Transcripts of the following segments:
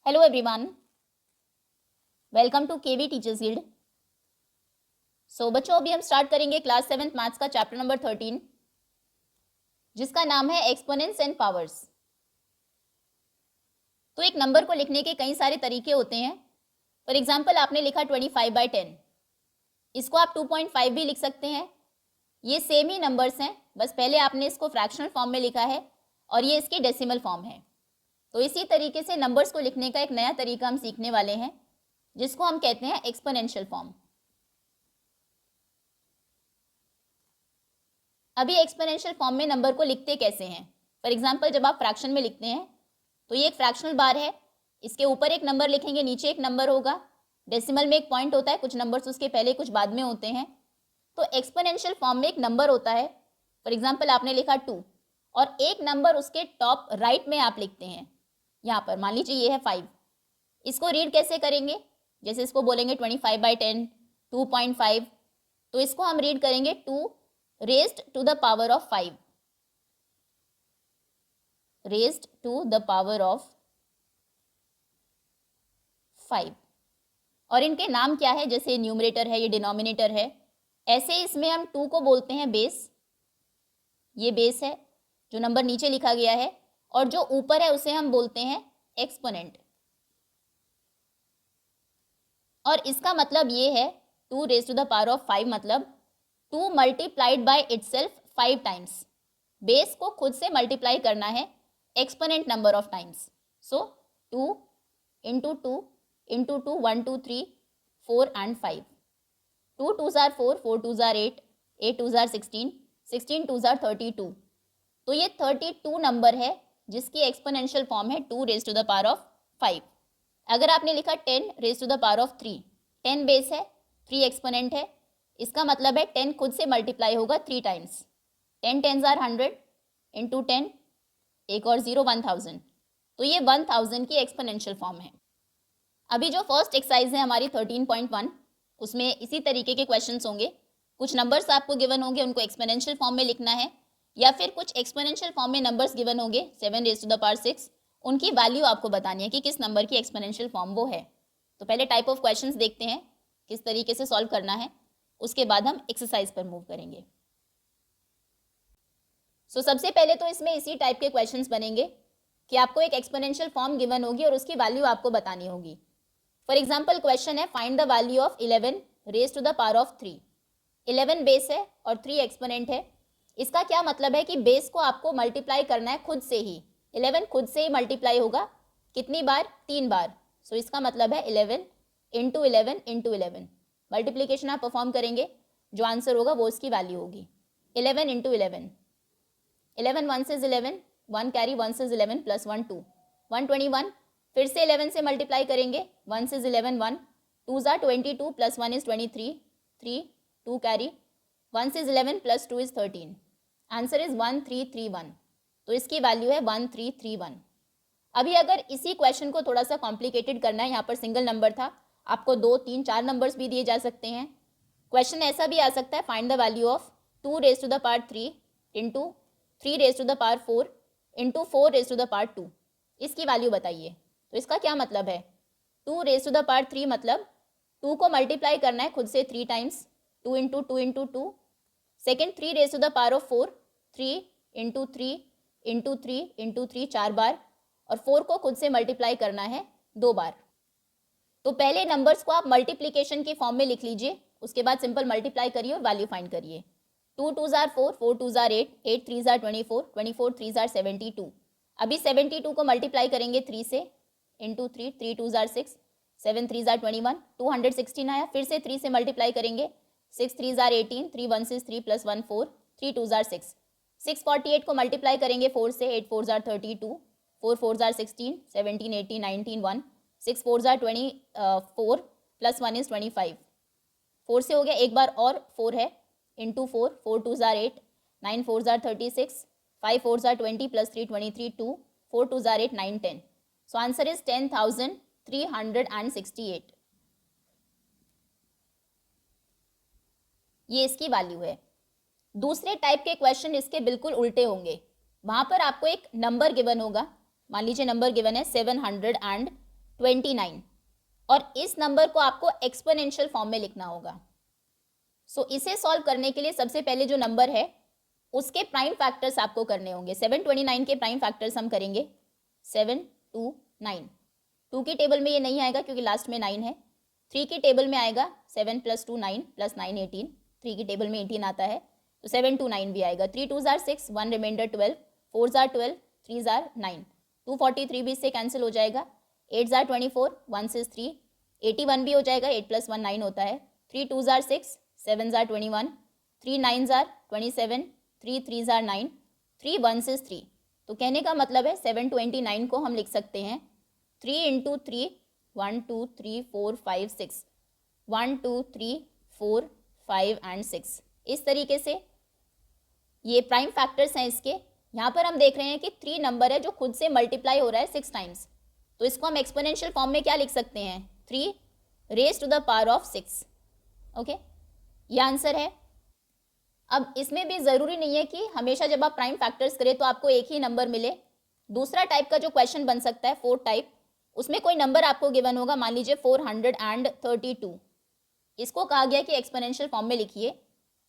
Hello everyone, welcome to KV teachers guild. So बच्चों, अभी हम स्टार्ट करेंगे क्लास 7th मैथ्स का चैप्टर नंबर 13, जिसका नाम है एक्सपोनेंट्स एंड पावर्स। तो एक नंबर को लिखने के कई सारे तरीके होते हैं। फॉर एग्जाम्पल, आपने लिखा 25/10, इसको आप 2.5 भी लिख सकते हैं। ये सेम ही नंबर्स हैं, बस पहले आपने इसको फ्रैक्शनल फॉर्म में लिखा है और ये इसकी डेसिमल फॉर्म है। तो इसी तरीके से नंबर्स को लिखने का एक नया तरीका हम सीखने वाले हैं, जिसको हम कहते हैं एक्सपोनेंशियल फॉर्म। अभी एक्सपोनेंशियल फॉर्म में नंबर को लिखते कैसे हैं? फॉर एग्जांपल, जब आप फ्रैक्शन में लिखते हैं तो ये एक फ्रैक्शनल बार है, इसके ऊपर एक नंबर लिखेंगे, नीचे एक नंबर होगा, डेसिमल में एक पॉइंट होता है, कुछ नंबर्स उसके पहले कुछ बाद में होते हैं। तो एक्सपोनेंशियल फॉर्म में एक नंबर होता है, फॉर एग्जाम्पल आपने लिखा 2 और एक नंबर उसके टॉप राइट में आप लिखते हैं। यहाँ पर मान लीजिए ये है 5। इसको रीड कैसे करेंगे? जैसे इसको बोलेंगे 25/10, 2.5, तो इसको हम रीड करेंगे 2 raised to the power of 5, raised to the power of 5। और इनके नाम क्या है? जैसे न्यूमरेटर है, ये डिनोमिनेटर है। ऐसे इसमें हम 2 को बोलते हैं बेस, ये बेस है जो नंबर नीचे लिखा गया है, और जो ऊपर है उसे हम बोलते हैं एक्सपोनेंट। और इसका मतलब ये है 2 raised to the power of 5 मतलब 2 multiplied by itself 5 times. Base को खुद से मल्टीप्लाई करना है exponent number of times. So 2 into 2 into 2, 1 2 3 4 and 5। 2 2s are 4, 4 2s are 8, 8 2s are 16, 16 2s are 32। तो ये 32 नंबर है जिसकी एक्सपोनेंशियल फॉर्म है 2 raised to the power of 5। अगर आपने लिखा 10 raised to the power of 3, 10 base है, 3 एक्सपोनेंट है, इसका मतलब है 10 खुद से मल्टीप्लाई होगा 3 टाइम्स। 10 10s are 100 इंटू 10, एक और 0, 1000। तो ये 1000 की एक्सपोनेंशियल फॉर्म है। अभी जो फर्स्ट एक्सरसाइज है हमारी 13.1, उसमें इसी तरीके के क्वेश्चंस होंगे। कुछ नंबर्स आपको गिवन होंगे, उनको एक्सपोनेंशियल फॉर्म में लिखना है, या फिर कुछ एक्सपोनेंशियल फॉर्म में नंबर्स गिवन होंगे 7 raised to the power 6, उनकी वैल्यू आपको बतानी है कि किस नंबर की एक्सपोनेंशियल फॉर्म वो है। तो पहले टाइप ऑफ क्वेश्चंस देखते हैं किस तरीके से सॉल्व करना है, उसके बाद हम एक्सरसाइज पर मूव करेंगे। सो सबसे पहले तो इसमें इसी टाइप के क्वेश्चंस बनेंगे कि आपको एक एक्सपोनेंशियल फॉर्म गिवन होगी और उसकी वैल्यू आपको बतानी होगी। फॉर एग्जांपल क्वेश्चन है find the value of 11 raised to the power of 3। 11 base है और 3 एक्सपोनेंट है। इसका क्या मतलब है कि बेस को आपको मल्टीप्लाई करना है खुद से ही। 11 खुद से ही मल्टीप्लाई होगा, कितनी बार? 3 बार। सो इसका मतलब है 11 इंटू 11 इंटू 11। मल्टीप्लीकेशन आप परफॉर्म करेंगे, जो आंसर होगा वो इसकी वैल्यू होगी 11 इंटू 11। 11 1 से 11, 1 कैरी, 1 से 11 प्लस 1 2, 121। फिर से 11 से मल्टीप्लाई करेंगे, 1 से 11 1, 2 ज़ा 22 प्लस 1 इज़ 23, 3 2 कैरी, 1 से 11 प्लस 2 इज़ 13। Answer is 1331। तो इसकी वैल्यू है 1331। अभी अगर इसी क्वेश्चन को थोड़ा सा कॉम्प्लिकेटेड करना है, यहाँ पर सिंगल नंबर था, आपको 2 3 4 नंबर्स भी दिए जा सकते हैं। क्वेश्चन ऐसा भी आ सकता है find the value of 2 raised to the power 3 into 3 raised to the power 4 into 4 raised to the power 2। इसकी वैल्यू बताइए। तो इसका क्या मतलब है? 2 raised to the power 3 मतलब 2 को मल्टीप्लाई करना है खुद से 3 times, 2 into 2 into 2। Second 3 raised to the power of 4, 3 into 3 into 3 into 3 4 बार, और 4 को खुद से मल्टीप्लाई करना है 2 बार। तो पहले नंबर्स को आप मल्टीप्लिकेशन के फॉर्म में लिख लीजिए, उसके बाद सिंपल मल्टीप्लाई करिए और वैल्यू फाइंड करिए। 2 2s are 4, 4 2s are 8, 8 3s are 24, 24 3s are 72। अभी 72 को मल्टीप्लाई करेंगे 3 से, into 3, 3 2s are 6, 7 3s are 21, 216 आया। फिर से 3 से मल्टीप्लाई करेंगे, 6 3s are 18, 3 1s is 3 plus 1 4, 3 2s are 6। 648 को मल्टीप्लाई करेंगे 4 से, 8 4s are 32, 4 4s are 16, 17 18 19 1, 6 4s are 24 plus 1 is 25। 4 से हो गया, एक बार और 4 है, into 4, 4 2s are 8, 9 4s are 36, 5 4s are 20 plus 3 23 2, 4 2s are 8 9 10। So answer is 10,368। ये इसकी वैल्यू है। दूसरे टाइप के क्वेश्चन इसके बिल्कुल उल्टे होंगे। वहां पर आपको एक नंबर गिवन होगा, मान लीजिए नंबर गिवन है 712 29 और इस नंबर को आपको एक्सपोनेंशियल फॉर्म में लिखना होगा। सो इसे सॉल्व करने के लिए सबसे पहले जो नंबर है उसके प्राइम फैक्टर्स आपको करने होंगे। 729 के प्राइम फैक्टर्स हम करेंगे 7 2 9। 2 की टेबल में ये नहीं आएगा क्योंकि लास्ट में 9 है। 3 की टेबल में आएगा 7 + 2 9 + 9 18। 3 की टेबल में 18 आता है तो 7 2 9 भी आएगा। 3 2 जार 6, 1 रिमाइंडर 12, 4 जार 12, 3 जार 9, 243 भी इससे कैंसिल हो जाएगा। 8 जार 24, 1 6 3, 81 भी हो जाएगा, 8 + 1 9 होता है। 3 2 जार 6, 7 जार 21, 3 9 जार 27, 3 3 जार 9, 3 1 6 3। तो कहने का मतलब है 729 को हम लिख सकते हैं 3 × 3, 1 2 3 4 5 6, 1 2 3 4 5 एंड 6। इस तरीके से ये प्राइम फैक्टर्स हैं इसके। यहाँ पर हम देख रहे हैं कि 3 नंबर है जो खुद से मल्टीप्लाई हो रहा है 6 टाइम्स, तो इसको हम एक्सपोनेंशियल फॉर्म में क्या लिख सकते हैं 3 raised to the power of 6। Okay, ये आंसर है। अब इसमें भी ज़रूरी नहीं है कि हमेशा जब आप प्राइम फैक्टर्स करें तो आपको एक ही नंबर मिले। दूसरा टाइप का जो क्वेश्चन बन सकता है, फोर्थ टाइप, उसमें कोई नंबर आपको गिवन होगा, मान लीजिए 432। इसको कहा गया कि एक्सपोनेंशियल फॉर्म में लिखिए,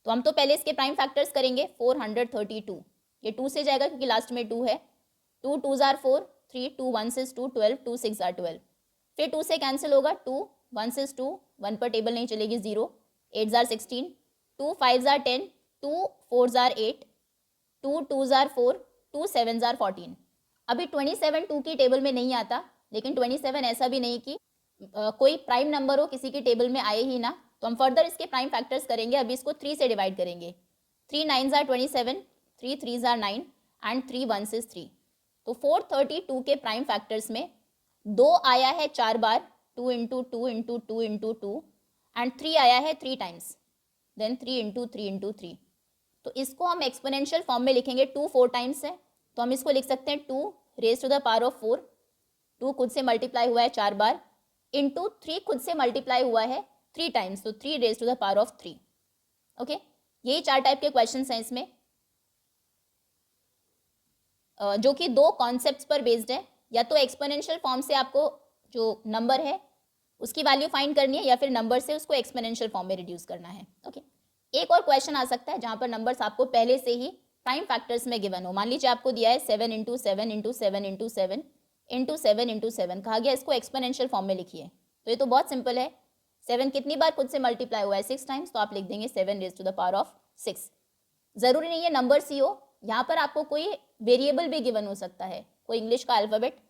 तो हम तो पहले इसके प्राइम फैक्टर्स करेंगे। 432 ये 2 से जाएगा क्योंकि लास्ट में 2 है। 2 2 जार 4, 3 2 1 6 2 12, 2 6 जार 12, फिर 2 से कैंसिल होगा। 2 1 6 2, 1 पर टेबल नहीं चलेगी, 0। 8 jar 16, 2 5 jar 10, 2 4 jar 8, 2 2 jar 4, 2 7 jar 14। अभी 27 2 की टेबल में नहीं आता, लेकिन 27 ऐसा भी नहीं कि कोई प्राइम नंबर हो किसी की टेबल में आए ही ना, तो हम फर्दर इसके प्राइम फैक्टर्स करेंगे। अभी इसको 3 से डिवाइड करेंगे। 3 9 जार 27, 3 3 जार 9 एंड 3 1 6 3। तो 432 के प्राइम फैक्टर्स में 2 आया है 4 बार, 2 × 2 × 2 × 2 एंड 3 आया है 3 टाइम्स, देन 3 × 3 × 3। तो इसको हम एक्सपोनेंशियल फॉर्म में लिखेंगे। 2 4 टाइम्स है तो हम इसको लिख सकते हैं 2 raised to the power of 4। 2 खुद से मल्टीप्लाई हुआ है 4 बार, इंटू 3 खुद से मल्टीप्लाई हुआ है 3 टाइम्स, तो 3 raised to the power of 3। Okay, यही 4 टाइप के क्वेश्चन हैं इसमें, जो कि 2 कॉन्सेप्ट्स पर बेस्ड है। या तो एक्सपोनेंशियल फॉर्म से आपको जो नंबर है उसकी वैल्यू फाइंड करनी है, या फिर नंबर से उसको एक्सपोनेंशियल फॉर्म में रिड्यूस करना है। ओके, एक और क्वेश्चन आ सकता है जहां पर नंबर्स आपको पहले से ही प्राइम फैक्टर्स में गिवन हो। मान लीजिए आपको दिया है 7 × 7 × 7 × 7 × 7 × 7, कहा गया इसको एक्सपोनेंशियल फॉर्म में लिखिए। तो ये तो बहुत सिंपल है। 7 कितनी बार खुद से मल्टीप्लाई हुआ है 6 टाइम्स, तो आप लिख देंगे 7 raised to the power of 6। ज़रूरी नहीं है नंबर्स ही हो, यहाँ पर आपको कोई वेरिएबल भी गिवन हो सकता है, कोई इंग्लिश का अल्फ़ाबेट।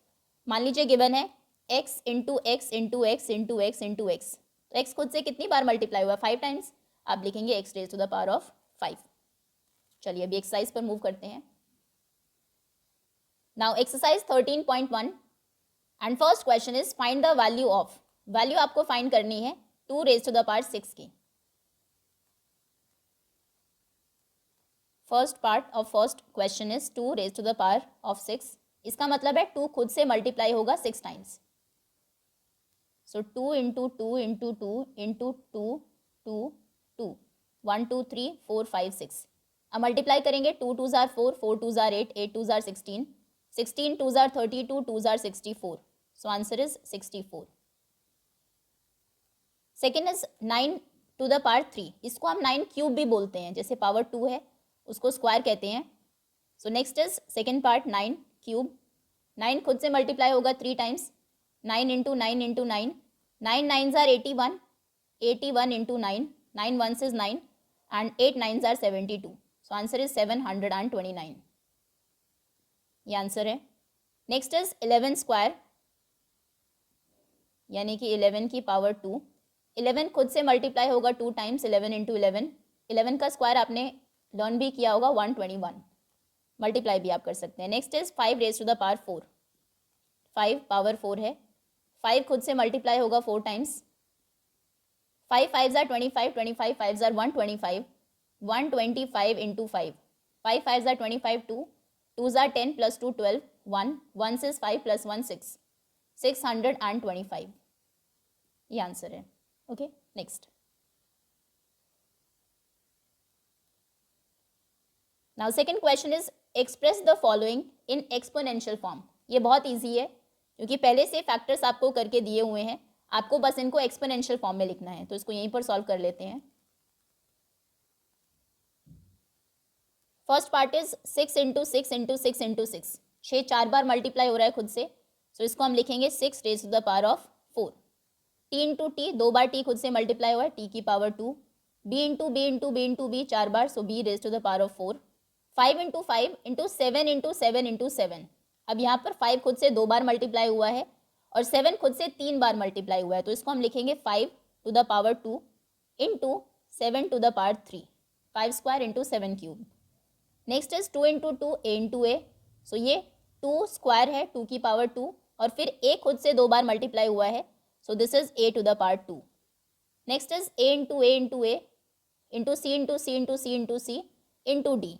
मान लीजिए गिवन है x × x × x × x × x, तो x खुद से कितनी बार मल्टीप्लाई हुआ 5 टाइम्स, आप लिखेंगे x raised to the power of 5। चलिए अभी एक्सरसाइज पर मूव करते हैं। Now exercise 13.1 and first question is find the value of. Value आपको फाइंड करनी है 2 raised to the power 6 की। First part of first question is 2 raised to the power of 6। इसका मतलब है 2 खुद से मल्टीप्लाई होगा 6 टाइम्स, सो 2 × 2 × 2 × 2 2 2 1 2 3 4 5 6। अब मल्टीप्लाई करेंगे। 2 2 jar 4, 4 2 jar 8, 8 2 jar 16, 16 2 jar 32, 2 jar 64, so answer is 64। Second is 9 to the power 3। इसको हम 9 क्यूब भी बोलते हैं, जैसे पावर 2 है उसको स्क्वायर कहते हैं। So next is second part 9 cube. 9 खुद से मल्टीप्लाई होगा 3 times, 9 × 9 × 9, 9 9 jar 81, 81 × 9, 9 1 is 9 and 8 9s are 72, so answer is 729। ये आंसर है। नेक्स्ट इज 11 स्क्वायर, यानी कि 11 की पावर 2। 11 खुद से मल्टीप्लाई होगा 2 टाइम्स, 11 × 11। 11 का स्क्वायर आपने लर्न भी किया होगा 121, मल्टीप्लाई भी आप कर सकते हैं। Next is 5 raised to the power 4। 5 power 4 है, 5 खुद से मल्टीप्लाई होगा 4 times. 5 5s are 25, 25 5s are 125, 125 × 5, 5 5s are 25, 2 2s are 10 + 2 12, 1 1 is 5 + 1 6, 625। ये आंसर है। Okay, next. Now second question is express the following in exponential form. ये बहुत easy है क्योंकि पहले से फैक्टर्स आपको करके दिए हुए हैं, आपको बस इनको एक्सपोनेंशियल फॉर्म में लिखना है। तो इसको यहीं पर सॉल्व कर लेते हैं। First part is 6 into 6 into 6 into 6, 6 4 bar multiply हो रहा है खुद से, सो इसको हम लिखेंगे 6 raise to the power of 4। T into T, 2 बार टी खुद से मल्टीप्लाई हुआ है, टी की power 2। B into B into B into B 4 बार, so B raise to the power of 4। 5 into 5 into 7 into 7 into 7। अब यहाँ पर 5 खुद से 2 बार मल्टीप्लाई हुआ है और 7 खुद से 3 बार मल्टीप्लाई हुआ है, तो इसको हम लिखेंगे 5 to the power 2 into 7 to the power 3, 5 square into 7 cube. Next is 2 into 2 A into A, so ये 2 स्क्वायर है 2 की पावर 2 और फिर ए खुद से 2 बार मल्टीप्लाई हुआ है, so this is A to the power 2। Next is A into A into A into C into C into C into C into D,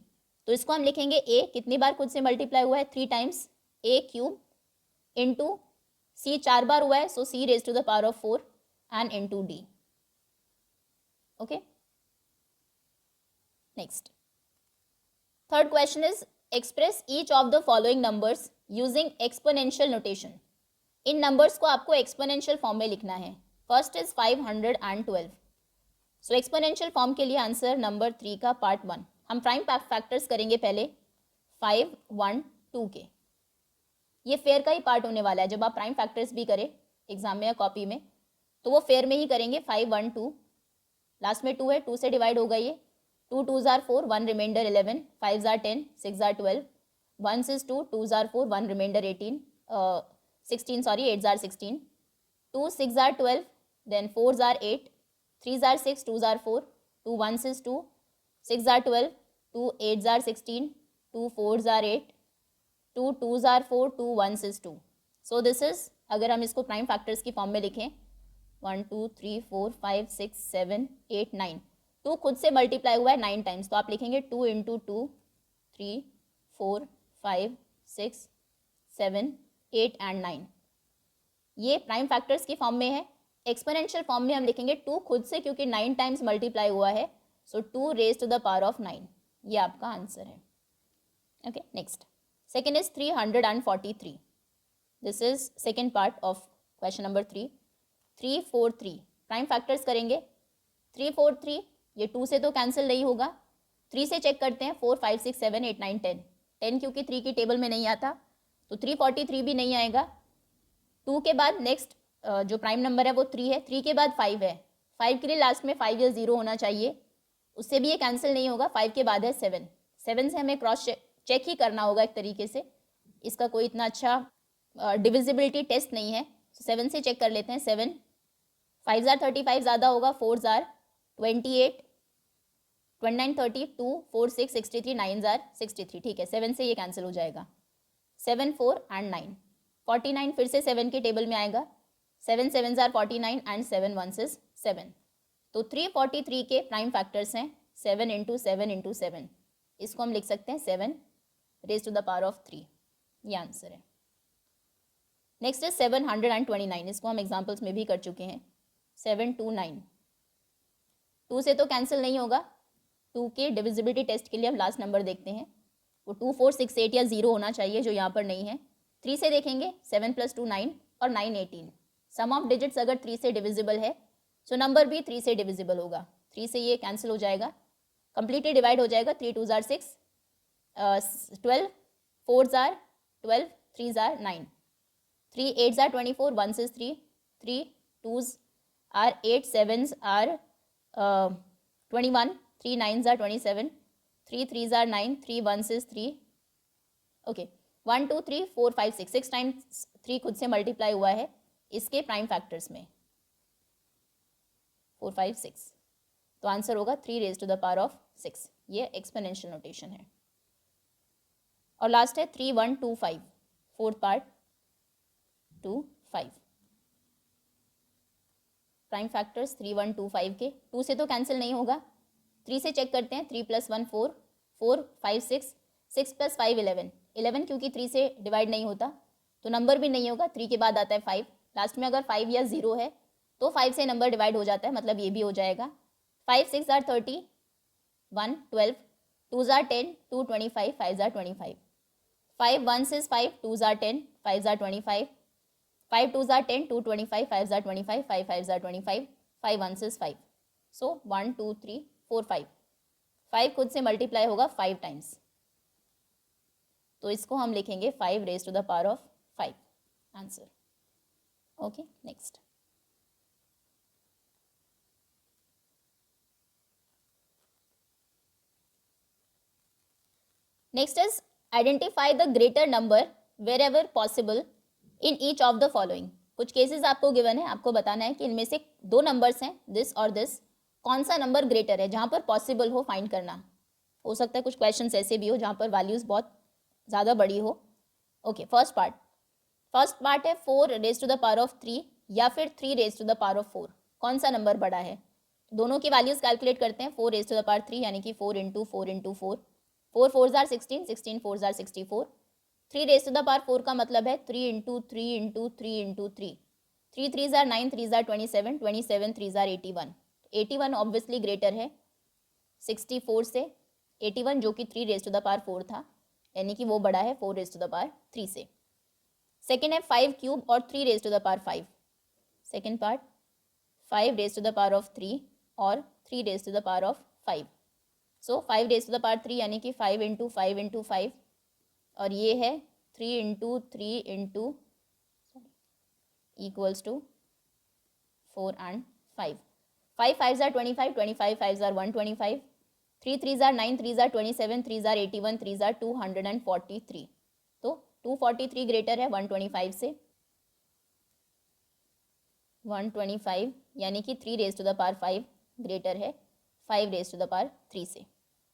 तो इसको हम लिखेंगे ए कितनी बार खुद से मल्टीप्लाई हुआ है, 3 times A cube into C 4 बार हुआ है, so C raise to the power of 4 and into D. Okay, next third question is express each of the following numbers using exponential notation. इन नंबर्स को आपको exponential form में लिखना है। First is 512, so exponential form के लिए answer number 3 का part 1। हम प्राइम फैक्टर्स करेंगे पहले 5 1 2 के, ये फेयर का ही पार्ट होने वाला है। जब आप प्राइम फैक्टर्स भी करें एग्जाम में या कॉपी में तो वो फेयर में ही करेंगे। 5 1 2, लास्ट में 2 है, 2 से डिवाइड होगा ये, 2 2s are 4, 1 remainder 11, 5s are 10, 6s are 12, 1s is 2, 2s are 4, 1 remainder 16, sorry 8s are 16, 2 6 are 12, then 4s are 8, 3s are 6, 2s are 4, 2 1s is 2, 6 are 12, 2 8s are 16, 2 4s are 8, 2 2s are 4, 2 1s is 2। So this is, अगर हम इसको prime factors की form में लिखें 1 2 3 4 5 6 7 8 9, 2 खुद से multiply हुआ है 9 टाइम्स, तो आप लिखेंगे 2 इंटू 2 3 4 5 6 7 8 एंड 9। ये प्राइम फैक्टर्स की फॉर्म में है। एक्सपोनेंशियल फॉर्म में हम लिखेंगे 2 खुद से, क्योंकि 9 टाइम्स मल्टीप्लाई हुआ है, so 2 raise to the power of 9, ये आपका आंसर है। Okay, next second is 343, this is second part of question number 3। 343 prime factors करेंगे। 343 ये 2 से तो कैंसिल नहीं होगा, 3 से चेक करते हैं, 4 5 6 7 8 9 10, 10 क्योंकि 3 की टेबल में नहीं आता, तो 343 भी नहीं आएगा। 2 के बाद नेक्स्ट जो प्राइम नंबर है वो 3 है, 3 के बाद 5 है, 5 के लिए लास्ट में 5 या 0 होना चाहिए, उससे भी ये कैंसिल नहीं होगा। 5 के बाद है 7, 7 से हमें क्रॉस चेक ही करना होगा एक तरीके से, इसका कोई इतना अच्छा डिविजिबिलिटी टेस्ट नहीं है, 7 से चेक कर लेते हैं। 7 5s are 35 ज़्यादा होगा, 4s are 28, 29 30, 2 4 6 63, 9s are 63, ठीक है, 7 से ये कैंसिल हो जाएगा। 7 4 एंड 9 49 फिर से 7 के टेबल में आएगा, 7 7s are 49 and 7 1s is 7, तो 343 के प्राइम फैक्टर्स हैं 7 इंटू 7 इंटू 7, इसको हम लिख सकते हैं 7 raise to the power of 3, ये आंसर है। नेक्स्ट इज 729, इसको हम एग्जाम्पल्स में भी कर चुके हैं। 729, 2 से तो कैंसिल नहीं होगा, 2 के डिविजिबिलिटी टेस्ट के लिए हम लास्ट नंबर देखते हैं, वो 2 4 6 8 या 0 होना चाहिए, जो यहाँ पर नहीं है। 3 से देखेंगे, 7 + 2 9 और 9 18, सम ऑफ डिजिट्स अगर 3 से डिविजिबल है सो नंबर भी 3 से डिविजिबल होगा, 3 से ये कैंसिल हो जाएगा, कंप्लीटली डिवाइड हो जाएगा। 3 2s are 6, 12, 4s are 12, 3s are 9, 3 8s are 24, 1s is 3, 3 2s are 8, 7s are 21, 3 9s are 27, 3 3s are 9, 3 1s is 3, okay 1 2 3 4 5 6, 6 times 3 खुद से मल्टीप्लाई हुआ है इसके प्राइम फैक्टर्स में, 4 5 6, तो आंसर होगा 3 raise to the power of 6, ये exponential notation है। और लास्ट है 3 1 2 5, फोर्थ पार्ट 2 5, प्राइम फैक्टर्स 3 1 2 5 के, 2 से तो कैंसिल नहीं होगा, 3 से चेक करते हैं। 3 + 1 4, 4 5 6, 6 + 5 11, 11 क्योंकि 3 से डिवाइड नहीं होता तो नंबर भी नहीं होगा। 3 के बाद आता है 5, लास्ट में अगर 5 या 0 है तो 5 से नंबर डिवाइड हो जाता है, मतलब ये भी हो जाएगा। 5 6 are 30, 1 12, 2s are 10, 2 25, 5s are 25, 5 1s is 5, 2s are 10, 5s are 25, 5 2s are 10, 2 25, 5s are 25, 5 5s are 25, 5 1s is 5. So 1 2 3 4 5. 5 खुद से मल्टीप्लाई होगा 5 टाइम्स, तो इसको हम लिखेंगे 5 raise to the power of 5 answer. Okay, next. Next is identify the greater number wherever possible in each of the following. कुछ cases आपको given है, आपको बताना है कि इनमें से दो नंबर्स हैं, दिस और दिस, कौन सा नंबर ग्रेटर है, जहाँ पर पॉसिबल हो फाइंड करना. हो सकता है कुछ क्वेश्चंस ऐसे भी हो जहाँ पर वैल्यूज बहुत ज़्यादा बड़ी हो. ओके, फर्स्ट पार्ट है 4 raise to the power of 3 या फिर 3 raise to the power of 4. कौन सा नंबर बड़ा है, दोनों की वैल्यूज कैलकुलेट करते हैं. 4 रेज टू द पावर 3 यानी कि 4 into 4 into 4, 4 4s are 16, 16 4s are 64. 3 raise to the power 4 का मतलब है 3 into 3 into 3 into 3, 3 3s are 9, 3s are 27, 27 3s are 81. 81 obviously greater है 64 से. 81 जो कि 3 रेज टू द पावर 4 था, यानी कि वो बड़ा है 4 रेज टू द पावर 3 से. सेकेंड है 5 क्यूब और 3 raise to the power 5. Second part 5 raise to the power of 3 और 3 raise to the power of 5. So 5 raise to the power 3 यानी कि 5 इंटू 5 इंटू 5, और ये है 3 into 3 into equals to 4 and 5. 5 5s are 25, 25 5s are 125, 3 3s are 9, 3s are 27, 3s are 81, 3s are 243. तो 243 greater है 125 से. 125 यानी कि 3 raise to the power 5 greater है 5 रेज टू द पावर 3 से.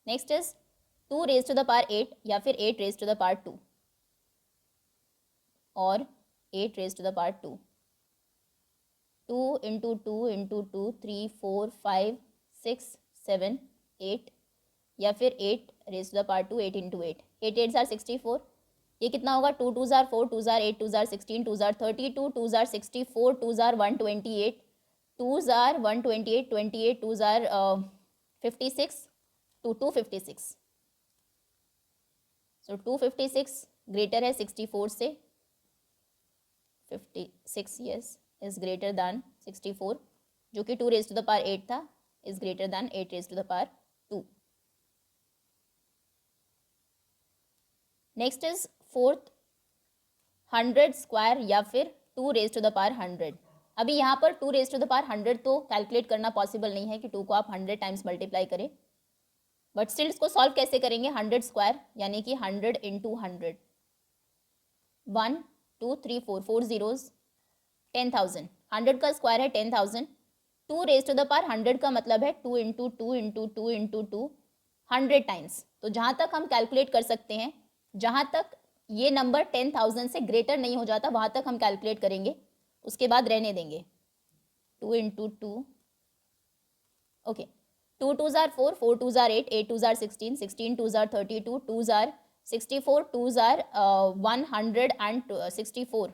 Next is 2 raise to the power 8 या फिर 8 raise to the power 2 और 8 raise to the power 2. 2 into 2 into 2 3 4 5 6 7 8 या फिर 8 raise to the power 2, 8 into 8, 8 8s are 64. ये कितना होगा 2 2s are 4, 2s are 8, 2s are 16, 2s are 32, 2s are 64, 2s are 128, 2s are 128, 28 2s are 56 to 256. So 256 greater है 64 से. 56 yes is greater then 64, जो कि 2 raise to the power 8 था, is greater than 8 raise to the power 2. Next is fourth 100 square या फिर 2 raise to the power 100. अभी यहाँ पर 2 रेज टू द पावर 100 तो कैलकुलेट करना पॉसिबल नहीं है कि 2 को आप 100 टाइम्स मल्टीप्लाई करें, बट स्टिल इसको सॉल्व कैसे करेंगे. 100 स्क्वायर यानी कि 100 इंटू 100, 1 2 3 4 4 zeros 10,000. 100 का स्क्वायर है 10,000. 2 रेज टू द पावर 100 का मतलब है 2 इंटू 2 इंटू 2 इंटू 2 100 टाइम्स. तो जहाँ तक हम कैलकुलेट कर सकते हैं, जहाँ तक ये नंबर 10,000 से ग्रेटर नहीं हो जाता वहाँ तक हम कैलकुलेट करेंगे, उसके बाद रहने देंगे. 2 into 2 okay. 2 2s are 4, 4 2s are 8, 8 2s are 16, 16 2s are 32, 2s are 64, 2s are 164,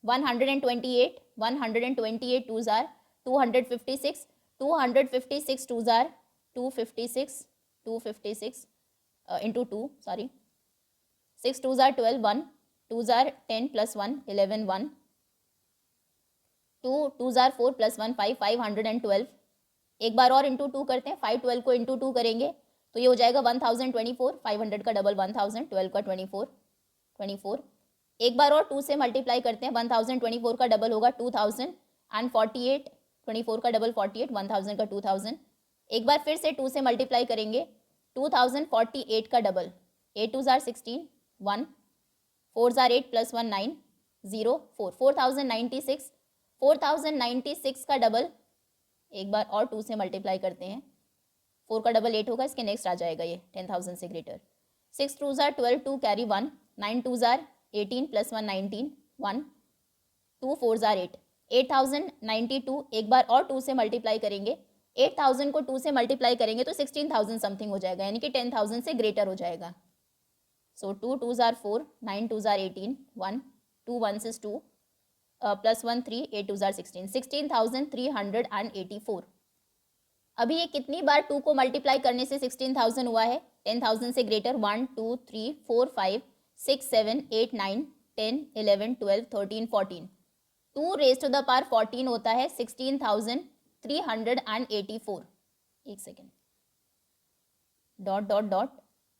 128, 128 2s are 256, 256 2s are 256, 256 into 2 sorry, 6 2s are 12, 1 2s are 10 plus 1 11, 1 2 2s are 4 plus 1 5, 512. एक बार और इंटू 2 करते हैं, 512 को इंटू 2 करेंगे तो ये हो जाएगा 1024. 500 का डबल 1000, 12 का 24. एक बार और 2 से मल्टीप्लाई करते हैं, 1024 का डबल होगा 2000 एंड 48, 24 का डबल 48, 1000 का 2000. एक बार फिर से 2 से मल्टीप्लाई करेंगे, 2048 का double, 8 2s are 16, 1 4s are 8 plus 1 9 0 4, 4096. 4096 का डबल एक बार और 2 से मल्टीप्लाई करते हैं, 4 का डबल 8 होगा, इसके नेक्स्ट आ जाएगा ये 10,000 से greater. 6 2s are 12, 2 carry 1, 9 2s are 18 plus 1 19, 1 2 4s are 8, 8092. एक बार और 2 से मल्टीप्लाई करेंगे, 8000 को 2 से मल्टीप्लाई करेंगे तो 16,000 समथिंग हो जाएगा, यानी कि 10,000 से ग्रेटर हो जाएगा. सो 2 2s are 4, 9 2s are 18, 1 2 1s is 2 plus 1 3, 8 2s are 16, 16,384. अभी ये कितनी बार 2 को मल्टीप्लाई करने से 16,000 हुआ है, 10,000 से greater. 1 2 3 4 5 6 7 8 9 10, 11, 12, 13, 14. 2 raised to the power 14 होता है 16,384. एक second, dot dot dot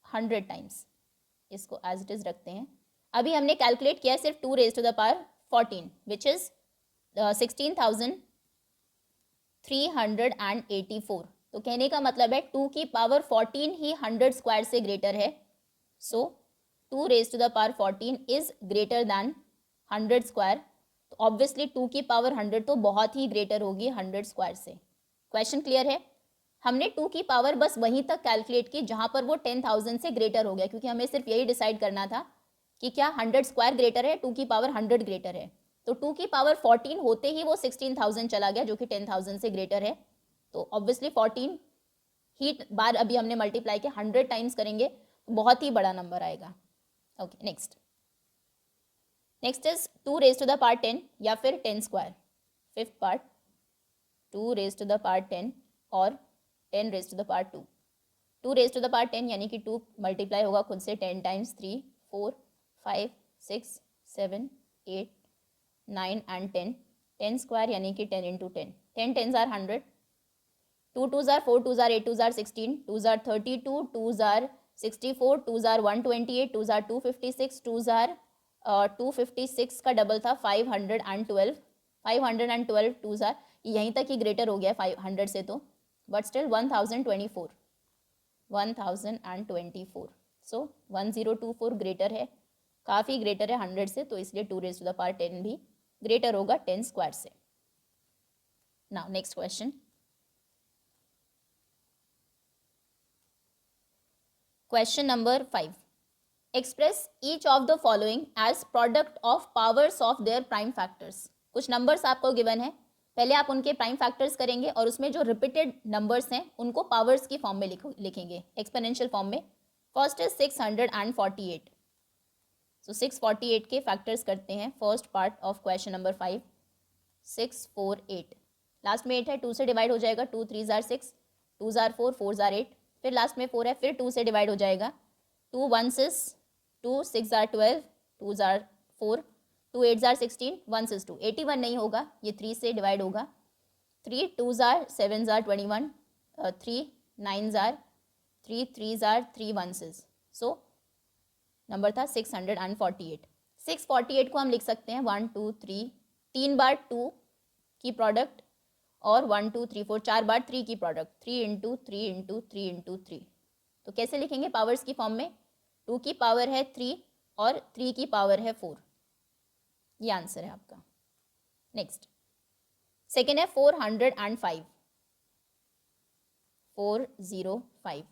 100 times, इसको एज इट इज रखते हैं. अभी हमने कैलकुलेट किया सिर्फ 2 raised to the power 14 which is 16,384. तो कहने का मतलब है 2 की पावर 14 ही 100 स्क्वायर से ग्रेटर है. So 2 raised to the power 14 is greater then 100 square. तो ऑब्वियसली 2 की पावर 100 तो बहुत ही ग्रेटर होगी 100 स्क्वायर से. क्वेश्चन क्लियर है? हमने 2 की पावर बस वहीं तक कैलकुलेट की जहां पर वो 10,000 से ग्रेटर हो गया, क्योंकि हमें सिर्फ यही डिसाइड करना था कि क्या 100 स्क्वायर ग्रेटर है, 2 की पावर 100 ग्रेटर है. तो 2 की पावर 14 होते ही वो 16,000 चला गया जो कि 10,000 से ग्रेटर है. तो ऑब्वियसली 14 ही बार अभी हमने मल्टीप्लाई के 100 टाइम्स करेंगे तो बहुत ही बड़ा नंबर आएगा. Okay, next is 2 raised to the power 10 या फिर 10 square. Fifth part 2 raised to the power 10 और 10 raised to the power 2. 2 raised to the power 10 यानी कि 2 मल्टीप्लाई होगा खुद से 10 टाइम्स 3, 4, 5, 6, 7, 8, 9 एंड 10. 10 स्क्वायर यानी कि 10 into 10. 10 10s are 100. 2 2s are 4, 2s are 8, 2s are 16, 2s are 32, 2s are 64, 2s are 128, 2s are 256, 2s are 256 का double था 512. 512 2s are, यहीं तक ही ग्रेटर हो गया 500 से तो, बट स्टिल 1024. 1024. सो 1024 ग्रेटर है, काफ़ी ग्रेटर है 100 से, तो इसलिए 2 raised to the power 10 भी ग्रेटर होगा 10 स्क्वायर से. Now next question. Question number 5. Express each of the following as product of powers of their prime factors. कुछ नंबर्स आपको गिवन है, पहले आप उनके प्राइम फैक्टर्स करेंगे और उसमें जो रिपीटेड नंबर्स हैं उनको पावर्स की फॉर्म में लिखेंगे, एक्सपोनेंशियल फॉर्म में. First is 648. सो 648 के फैक्टर्स करते हैं. First part of question number 5. 648, last में 8 है, 2 से डिवाइड हो जाएगा. 2 3s are 6, 2s are 4, 4s are 8, फिर लास्ट में 4 है, फिर 2 से डिवाइड हो जाएगा. 2 1s is 2, 6s are 12, 2s are 4, 2 8s are 16, 1s is 2. 81 नहीं होगा, ये 3 से डिवाइड होगा. 3 2s are 7s are 21, 3 9s are 3, 3s are 3 1s is. So number था 648. 648 को हम लिख सकते हैं 1 2 3, 3 बार 2 की प्रोडक्ट और 1 2 3 4 4 बार 3 की प्रोडक्ट. 3 into 3 into 3 into 3. तो कैसे लिखेंगे पावर्स की फॉर्म में? 2 की पावर है 3 और 3 की पावर है 4. ये आंसर है आपका. नेक्स्ट सेकेंड है 405. 405.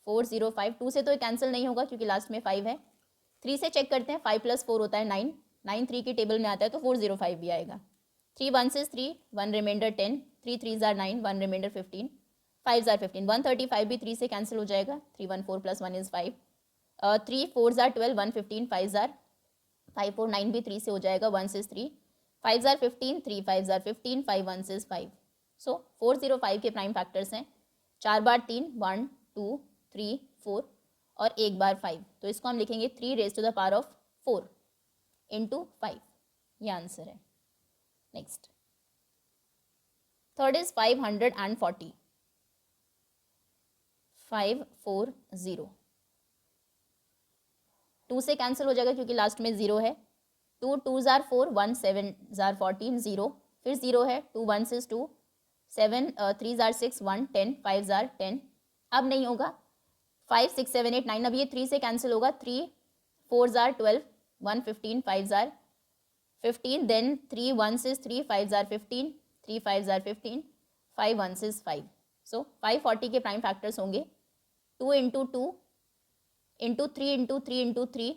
405 2 से तो कैंसिल नहीं होगा क्योंकि लास्ट में 5 है. 3 से चेक करते हैं, 5 + 4 होता है 9. 9 3 की टेबल में आता है तो 405 भी आएगा. 3 1s is 3, 1 remainder 10, 3 3s are 9, 1 remainder 15, 5s are 15. 135 भी 3 से कैंसिल हो जाएगा. 3 1 4 + 1 is 5. 3 4s are 12, 1 15, 5s are 5 4 9 भी 3 से हो जाएगा. 1s is 3, 5s are 15, 3 5s are 15, 5 1s is 5. सो 405 के प्राइम फैक्टर्स हैं 4 बार 3, 1 2 3 4 और 1 बार 5. तो इसको हम लिखेंगे 3 raised to the power of 4 into 5. ये आंसर है. Next third is 540. 540. 2 से कैंसिल हो जाएगा क्योंकि लास्ट में 0 है. 2 2s are 4, 1 7s are 14, 0, फिर 0 है. 2 1s is 2, 7 3s are 6, 1 10, 5s are 10. अब नहीं होगा. 5 6 7 8 9, अब ये 3 से कैंसिल होगा. 3 4s are 12, 1 15, 5s are 15, then 3 1s is 3, 5s are 15, 3 5s are 15, 5 1s is 5. सो 540 के प्राइम फैक्टर्स होंगे 2 into 2 into 3 into 3 into 3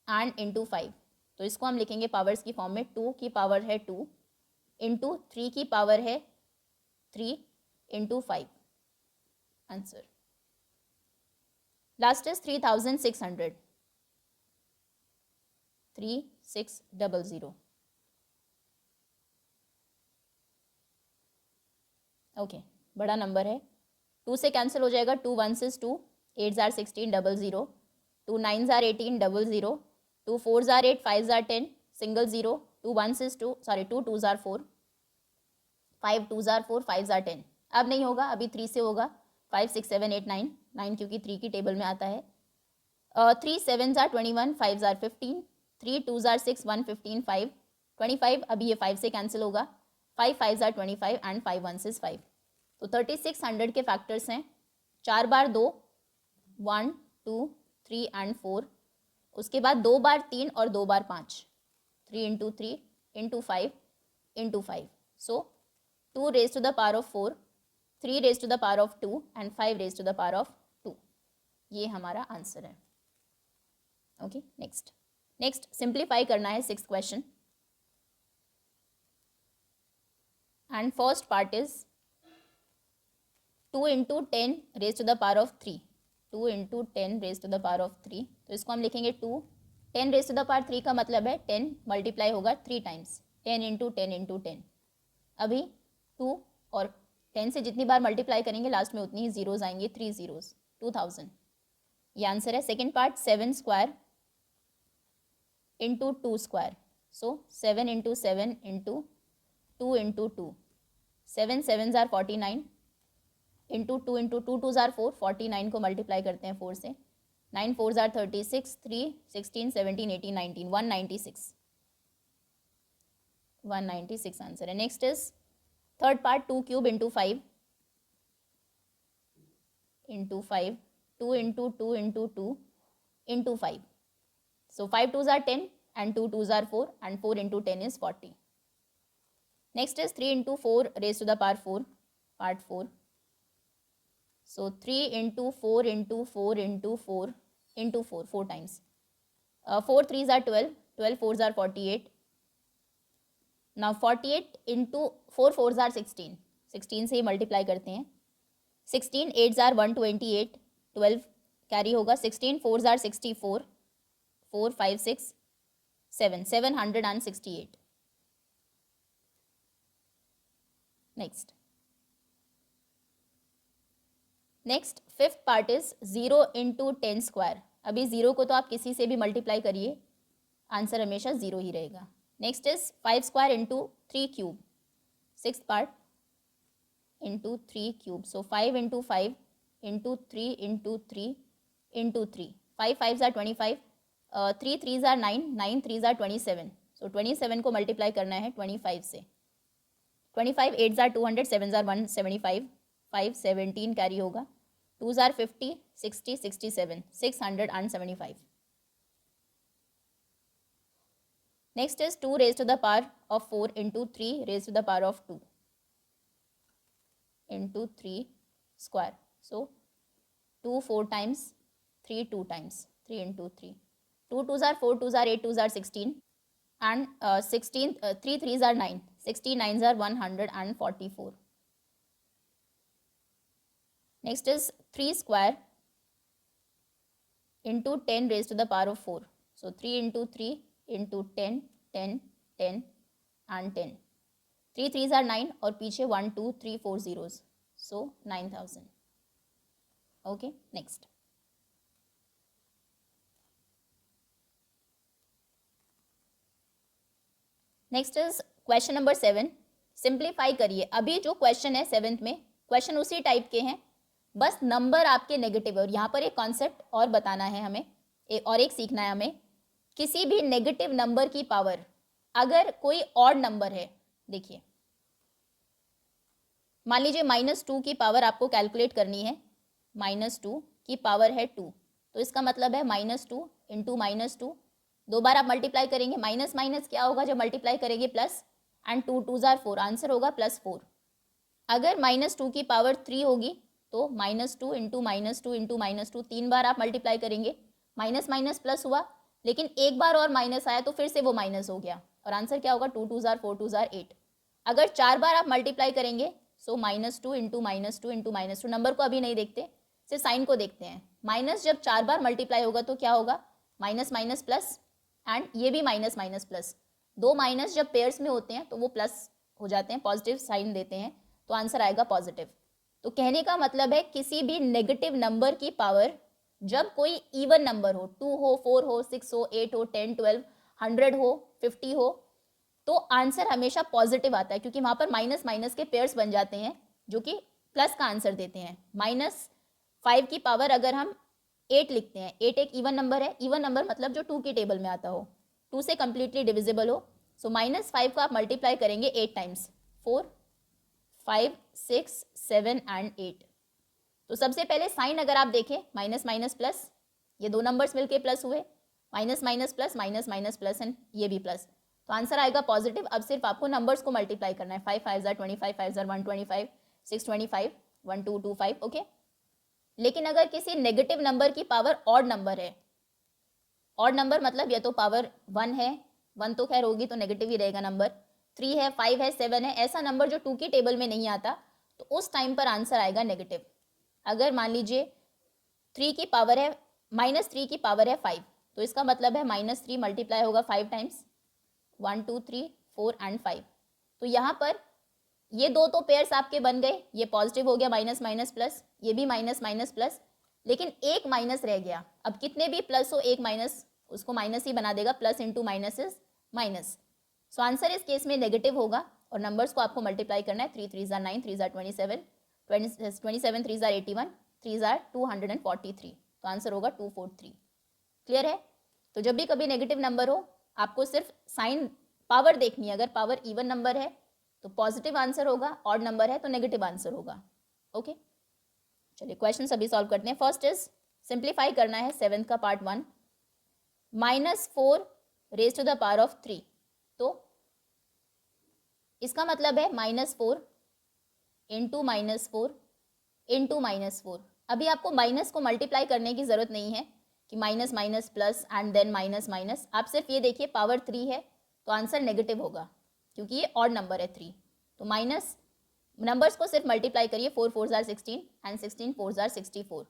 and into 5. तो इसको हम लिखेंगे पावर्स की फॉर्म में. 2 की पावर है 2 इंटू 3 की पावर है 3 into 5. Answer last is 3600. 3600. Okay, बड़ा नंबर है. 2 से कैंसिल हो जाएगा. 2 1s is 2, 8s are 16, 00. 2 9s are 18, double 0, 2 4s are 8, 5s are 10, single 0, 2 1s is 2, sorry 2 2s are 4, 5 2s are 4, 5s are 10. अब नहीं होगा, अभी 3 से होगा. 5 6 7 8 9, 9 क्योंकि 3 की टेबल में आता है. 3 7s are 21, 5s are 15, 3 2s are 6, 1 15, 5 25. अभी ये 5 से कैंसिल होगा. 5 5s are 25 and 5 1s is 5. तो 3600 के फैक्टर्स हैं. 4 बार 2, 1 2 3 एंड 4. उसके बाद 2 बार 3 और 2 बार 5. 3 into 3 into 5 into 5. So 2 raise to the power of 4, 3 raise to the power of 2 and 5 raise to the power of 2. ये हमारा आंसर है. ओके, नेक्स्ट सिंप्लीफाई करना है 6th question. And first part is 2 into 10 raise to the power of 3. 2 into 10 raise to the power of 3. तो इसको हम लिखेंगे 2. 10 raise to the power 3 का मतलब है 10 मल्टीप्लाई होगा 3 टाइम्स. 10 into 10 into 10. अभी 2 और 10 से जितनी बार मल्टीप्लाई करेंगे लास्ट में उतनी ही जीरोज आएंगे. 3 zeros, 2000. ये आंसर है. Second part 7 square into 2 square. So 7 into 7 into 2 into 2. 7 7s are 49 into 2 into 2 2s are 4. 49 को मल्टीप्लाई करते हैं 4 से. 9 4s are 36, 3 16 17 18 19, 196. 196 आंसर है. Next is third part 2 cube into 5 into 5. 2 into 2 into 2 into 5. So 5 2s are 10 and 2 2s are 4 and 4 into 10 is 40. Next is 3 into 4 raised to the power 4, part 4. So 3 into 4 into 4 into 4 into 4, 4 times. 4 3s are 12, 12 4s are 48. Now 48 into 4 4s are 16. 16 से ही multiply करते हैं. 16 8s are 128, 12 carry होगा. 16 4s are 64, 4 5 6 7, 768. Next fifth part is 0 into 10 square. अभी 0 को तो आप किसी से भी मल्टीप्लाई करिए, आंसर हमेशा 0 ही रहेगा. Next is 5 square into 3 cube. Sixth part into 3 cube. So 5 into 5 into 3 into 3 into 3. 5 5s are 25, 3 3s are 9, 9 3s are 27. सो 27 को मल्टीप्लाई करना है 25 से. 25 8s are 200, 7s are 175, 5 17 carry होगा. 2s are 50, 60 67, 675. Next is 2 raised to the power of 4 into 3 raised to the power of 2 into 3 square. So 2 4 times, 3 2 times, 3 into 3. 2 2s are 4, 2s are 8, 2s are 16 and 16 3 3s are 9, 69s are 144. Next is 3 square into 10 raised to the power of 4. So 3 into 3 into 10 10 10 and 10. 3 3s are 9 और पीछे 1 2 3 4 zeros. So 9000. Okay, next. Next is question number 7. Simplify करिए. अभी जो question है 7th में, question उसी type के हैं, बस नंबर आपके नेगेटिव है. और यहाँ पर एक कॉन्सेप्ट और बताना है हमें, और एक सीखना है हमें. किसी भी नेगेटिव नंबर की पावर, अगर कोई ऑड नंबर है, देखिए मान लीजिए -2 की पावर आपको कैलकुलेट करनी है. -2 की पावर है 2, तो इसका मतलब है -2 इंटू -2. 2 बार आप मल्टीप्लाई करेंगे. माइनस माइनस क्या होगा जब मल्टीप्लाई करेंगे? Plus. And 2 2s are 4, answer होगा +4. अगर -2 की पावर 3 होगी तो -2 इंटू -2 इंटू -2, 3 बार आप मल्टीप्लाई करेंगे. माइनस माइनस प्लस हुआ, लेकिन एक बार और माइनस आया तो फिर से वो माइनस हो गया, और आंसर क्या होगा? 2 2s are 4, 2s are 8. अगर 4 बार आप मल्टीप्लाई करेंगे, सो -2 इंटू -2 इंटू -2. नंबर को अभी नहीं देखते, सिर्फ साइन को देखते हैं. माइनस जब 4 बार मल्टीप्लाई होगा तो क्या होगा? माइनस माइनस प्लस, एंड ये भी माइनस माइनस प्लस. 2 माइनस जब पेयर्स में होते हैं तो वो प्लस हो जाते हैं, पॉजिटिव साइन देते हैं, तो आंसर आएगा पॉजिटिव. तो कहने का मतलब है किसी भी नेगेटिव नंबर की पावर जब कोई इवन नंबर हो, 2 हो, 4 हो, 6 हो, 8 हो, 10, 12, 100 हो, 50 हो, तो आंसर हमेशा पॉजिटिव आता है, क्योंकि वहां पर माइनस माइनस के पेयर्स बन जाते हैं जो कि प्लस का आंसर देते हैं। -5 की पावर अगर हम 8 लिखते हैं, 8 एक इवन नंबर है, इवन नंबर मतलब जो 2 की टेबल में आता हो, 2 से कंप्लीटली डिविजिबल हो। सो -5 को आप मल्टीप्लाई करेंगे 8 टाइम्स, 4, 5, 6, 7 एंड 8। तो सबसे पहले साइन अगर आप देखें, माइनस माइनस प्लस, ये दो नंबर्स मिलके प्लस हुए, minus minus plus, minus minus plus and ये भी प्लस, तो आंसर आएगा पॉजिटिव। अब सिर्फ आपको नंबर्स को मल्टीप्लाई करना है, 5 5 25, 5 125, 6 25, 1 2 2 5, ओके। लेकिन अगर किसी नेगेटिव नंबर की पावर ऑड नंबर है, ऑड नंबर मतलब या तो पावर 1 है, 1 तो खैर होगी तो नेगेटिव ही रहेगा नंबर, 3 है, 5 है, 7 है, ऐसा नंबर जो 2 की टेबल में नहीं आता, तो उस टाइम पर आंसर आएगा नेगेटिव। अगर मान लीजिए 3 की पावर है, -3 की पावर है 5, तो इसका मतलब है -3 मल्टीप्लाई होगा 5 टाइम्स, 1 2 3 4 एंड 5। तो यहाँ पर ये दो तो पेयर्स आपके बन गए, ये पॉजिटिव हो गया, माइनस माइनस प्लस, ये भी माइनस माइनस प्लस, लेकिन एक माइनस रह गया। अब कितने भी प्लस हो, एक माइनस उसको माइनस ही बना देगा, plus into minus is minus. So answer इस केस में नेगेटिव होगा और नंबर्स को आपको मल्टीप्लाई करना है, 3 3 ज़ार 9, 3 ज़ार 27, 27 3 ज़ार 81, 3 ज़ार 243, तो आंसर होगा 243। क्लियर है? तो जब भी कभी नेगेटिव नंबर हो, आपको सिर्फ साइन पावर देखनी है। अगर पावर इवन नंबर है तो पॉजिटिव आंसर होगा, ऑड नंबर है तो नेगेटिव आंसर होगा, ओके। चलिए क्वेश्चन अभी सॉल्व करते हैं। फर्स्ट इज सिंप्लीफाई करना है 7th का part 1, -4 raise to the power of 3, तो इसका मतलब है -4 इंटू -4 इंटू -4। अभी आपको माइनस को मल्टीप्लाई करने की जरूरत नहीं है कि minus minus plus and then minus minus, आप सिर्फ ये देखिए पावर 3 है तो आंसर नेगेटिव होगा, क्योंकि ये ऑड नंबर है 3। तो माइनस नंबर्स को सिर्फ मल्टीप्लाई करिए, 4 4 ज़ार 16 एंड 16 4 ज़ार 64,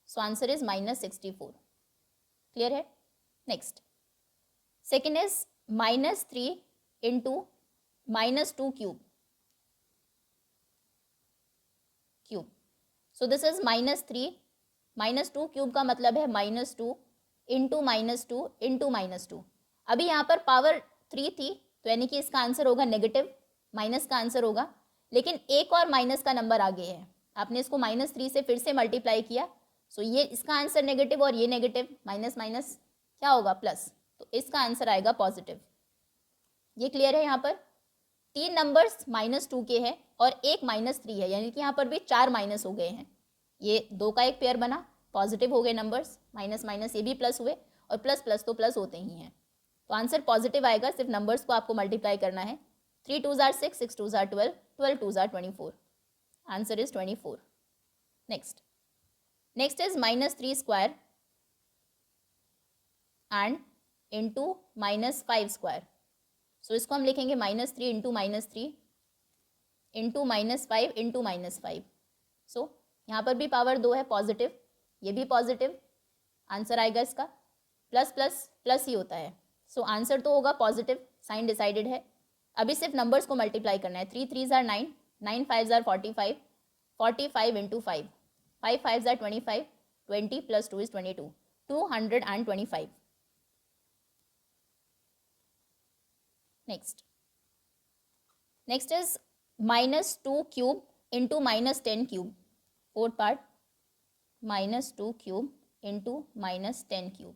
सो आंसर इज -64। क्लियर है? Next second is -3 into -2 cube, so this is -3 -2 cube का मतलब है -2 इंटू -2 इंटू -2। अभी यहाँ पर पावर 3 थी तो यानी कि इसका आंसर होगा नेगेटिव, माइनस का आंसर होगा, लेकिन एक और माइनस का नंबर आगे है, आपने इसको -3 से फिर से मल्टीप्लाई किया, सो ये इसका आंसर नेगेटिव और ये नेगेटिव, माइनस माइनस क्या होगा प्लस, तो इसका आंसर आएगा पॉजिटिव। ये क्लियर है? यहाँ पर 3 नंबर्स -2 के हैं और एक -3 है, यानी कि यहाँ पर भी 4 माइनस हो गए हैं। ये 2 का एक पेयर बना, पॉजिटिव हो गए नंबर्स, माइनस माइनस ये भी प्लस हुए, और प्लस प्लस तो प्लस होते ही हैं, तो आंसर पॉजिटिव आएगा। सिर्फ नंबर्स को आपको मल्टीप्लाई करना है, 3 2 ज़ार 6, 6 2 ज़ार 12, 12 2 ज़ार 24, answer is 24। Next is -3 square and into -5 square, so इसको हम लिखेंगे -3 इंटू -3 इंटू -5 इंटू -5। सो यहाँ पर भी पावर 2 है, पॉजिटिव, ये भी पॉजिटिव, आंसर आएगा इसका प्लस प्लस प्लस ही होता है, सो आंसर तो होगा पॉजिटिव, साइन डिसाइडेड है। अभी सिर्फ नंबर्स को मल्टीप्लाई करना है, 3 3 are 9, 9 5 are 45, 45 into 5, 5 5 are 25, 20 plus 2 is 22, 225। Next is -2 cube into -10 cube, fourth part, -2 cube into -10 cube.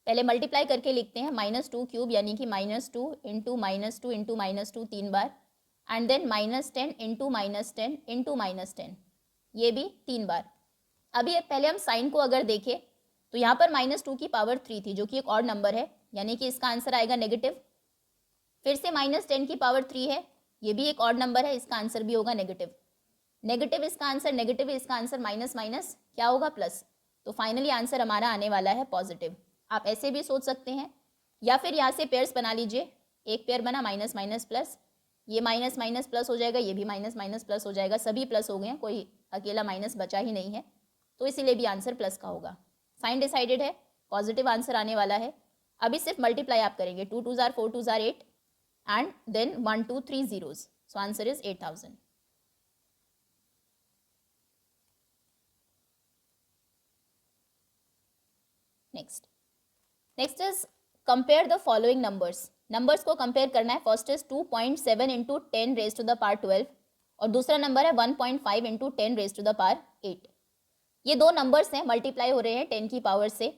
पहले मल्टीप्लाई करके लिखते हैं, -2 क्यूब यानी कि -2 इंटू -2 इंटू -2 3 बार, एंड देन -10 इंटू -10 इंटू -10, ये भी 3 बार। अभी पहले हम साइन को अगर देखें तो यहाँ पर -2 की पावर 3 थी, जो कि एक ऑड नंबर है, यानी कि इसका आंसर आएगा नेगेटिव। फिर से -10 की पावर 3 है, ये भी एक ऑड नंबर है, इसका आंसर भी होगा नेगेटिव। नेगेटिव इसका आंसर, नेगेटिव इसका आंसर, माइनस माइनस क्या होगा प्लस, तो फाइनली आंसर हमारा आने वाला है पॉजिटिव। आप ऐसे भी सोच सकते हैं, या फिर यहाँ से पेयर्स बना लीजिए, एक पेयर बना माइनस माइनस प्लस, ये माइनस माइनस प्लस हो जाएगा, ये भी माइनस माइनस प्लस हो जाएगा, सभी प्लस हो गए हैं, कोई अकेला माइनस बचा ही नहीं है, तो इसीलिए भी आंसर प्लस का होगा। साइन डिसाइडेड है, पॉजिटिव आंसर आने वाला है। अभी सिर्फ मल्टीप्लाई आप करेंगे, 2 2 are 4 2 are 8 and then 1 2 3 zeros, so answer is 8000। Next is compare the following numbers को कंपेयर करना है. First is 2.7 into 10 raise to the power 12 और दूसरा नंबर है 1.5 into 10 raise to the power 8. ये दो नंबर्स हैं, मल्टीप्लाई हो रहे हैं 10 की पावर से.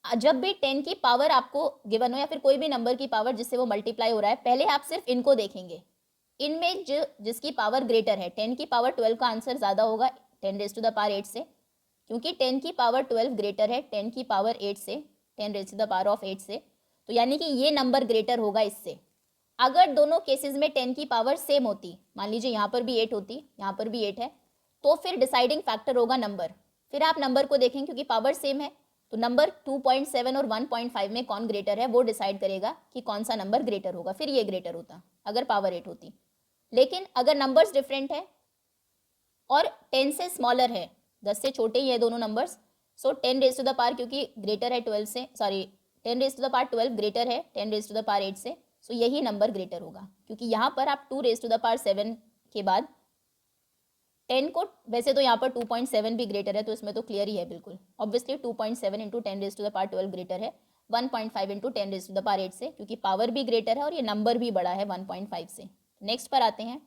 जब भी 10 की पावर आपको गिवन हो या फिर कोई भी नंबर की पावर जिससे वो मल्टीप्लाई हो रहा है, पहले आप सिर्फ इनको देखेंगे. इनमें जिसकी पावर ग्रेटर है, 10 की पावर 12 का आंसर ज़्यादा होगा 10 रेज टू द पावर 8 से, क्योंकि 10 की पावर 12 ग्रेटर है 10 की पावर 8 से, 10 raise to the power of 8 से. तो यानी कि ये नंबर ग्रेटर होगा इससे. अगर दोनों केसेस में 10 की पावर सेम होती, मान लीजिए यहाँ पर भी 8 होती, यहाँ पर भी 8 है, तो फिर डिसाइडिंग फैक्टर होगा नंबर. फिर आप नंबर को देखें, क्योंकि पावर सेम है तो नंबर 2.7 और 1.5 में कौन ग्रेटर है वो डिसाइड करेगा कि कौन सा नंबर ग्रेटर होगा. फिर ये ग्रेटर होता अगर पावर 8 होती. लेकिन अगर नंबर्स डिफरेंट है और 10 से स्मॉलर है, 10 से छोटे ही है दोनों numbers, so 10 raise to the power क्योंकि ग्रेटर है 12 से, sorry 10 raise to the power 12 greater है 10 रेज टू द पावर 8 से, सो यही नंबर ग्रेटर होगा. क्योंकि यहाँ पर आप 2 रेज टू द पावर 7 के बाद 10 को, वैसे तो यहाँ पर 2.7 भी ग्रेटर है तो इसमें तो क्लियर ही है बिल्कुल. Obviously 2.7 into 10 raise to the power 12 greater है 1.5 into 10 raise to the power 8 से, क्योंकि पावर भी ग्रेटर है और ये नंबर भी बड़ा है 1.5 से. नेक्स्ट पर आते हैं.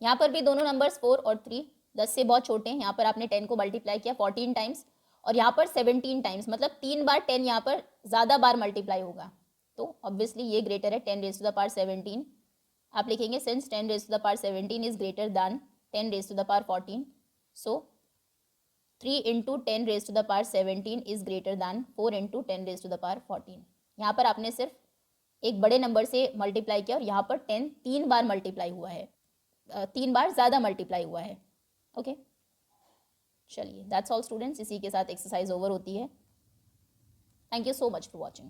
यहाँ पर भी दोनों नंबर्स 4 और 3 10 से बहुत छोटे हैं. यहाँ पर आपने 10 को मल्टीप्लाई किया 14 टाइम्स और यहाँ पर 17 टाइम्स, मतलब 3 बार 10 यहाँ पर ज़्यादा बार मल्टीप्लाई होगा. तो ऑब्वियसली ये ग्रेटर है 10 रेज टू द पावर 17. आप लिखेंगे since 10 raise to the power 17 is greater than 10 raise to the power 14, so 3 into 10 raise to the power 17 is greater than 4 into 10 raise to the power 14. यहाँ पर आपने सिर्फ एक बड़े number से multiply किया और यहाँ पर 10 3 बार मल्टीप्लाई हुआ है, 3 बार ज़्यादा मल्टीप्लाई हुआ है. ओके चलिए, दैट्स ऑल स्टूडेंट्स. इसी के साथ एक्सरसाइज ओवर होती है. Thank you so much for watching.